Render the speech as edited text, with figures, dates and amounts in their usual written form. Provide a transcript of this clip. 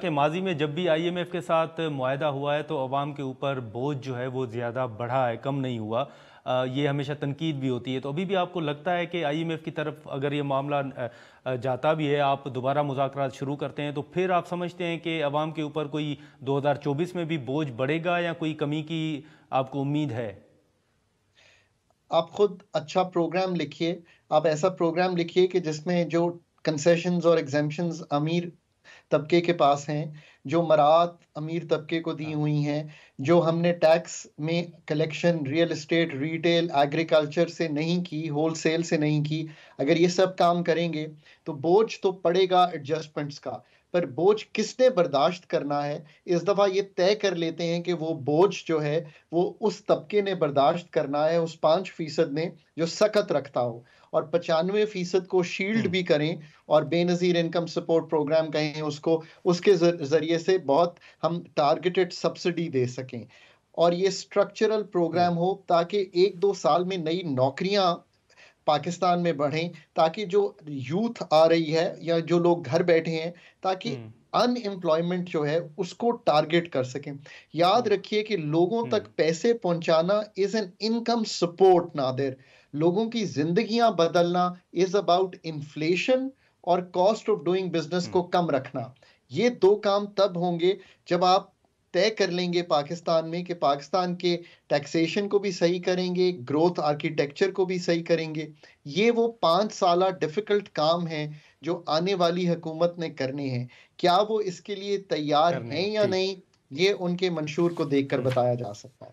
कि माजी में जब भी आईएमएफ के साथ मुआहदा हुआ है तो अवाम के ऊपर बोझ जो है वो ज़्यादा बढ़ा है, कम नहीं हुआ। ये हमेशा तनकीद भी होती है। तो अभी भी आपको लगता है कि आईएमएफ की तरफ अगर ये मामला जाता भी है, आप दोबारा मुज़ाकरात शुरू करते हैं, तो फिर आप समझते हैं कि अवाम के ऊपर कोई 2024 में भी बोझ बढ़ेगा या कोई कमी की आपको उम्मीद है? आप खुद अच्छा प्रोग्राम लिखिए। आप ऐसा प्रोग्राम लिखिए कि जिसमें जो कंसेशंस और एग्जेम्पशंस अमीर तबके के पास हैं, जो मराहत अमीर तबके को दी हाँ। हुई हैं, जो हमने टैक्स में collection real estate, retail, agriculture से नहीं की, होलसेल से नहीं की, अगर ये सब काम करेंगे तो बोझ तो पड़ेगा एडजस्टमेंट्स का। पर बोझ किसने बर्दाश्त करना है, इस दफा ये तय कर लेते हैं कि वो बोझ जो है वो उस तबके ने बर्दाश्त करना है, उस 5% ने जो सख्त रखता हो, और 95% को शील्ड हुँ। भी करें और बेनज़ीर इनकम सपोर्ट प्रोग्राम कहें उसको, उसके ज़रिए से बहुत हम टारगेटेड सब्सिडी दे सकें। और ये स्ट्रक्चरल जी। प्रोग्राम हो ताकि 1-2 साल में नई नौकरियां पाकिस्तान में बढ़ें, ताकि जो यूथ आ रही है या जो लोग घर बैठे हैं, ताकि हुँ, अनएम्प्लॉयमेंट जो है उसको टारगेट कर सकें। याद हुँ, रखिए कि लोगों हुँ, तक पैसे पहुंचाना is an income support, Nadir. लोगों की जिंदगियां बदलना इज अबाउट इन्फ्लेशन और कॉस्ट ऑफ डूइंग बिजनेस हुँ, को कम रखना। ये दो काम तब होंगे जब आप तय कर लेंगे पाकिस्तान में कि पाकिस्तान के टैक्सेशन को भी सही करेंगे, ग्रोथ आर्किटेक्चर को भी सही करेंगे। ये वो 5 साल डिफिकल्ट काम हैं जो आने वाली हुकूमत ने करने हैं। क्या वो इसके लिए तैयार करने हैं हैं, या ठीक। नहीं, ये उनके मंशूर को देखकर हुँ। बताया जा सकता है।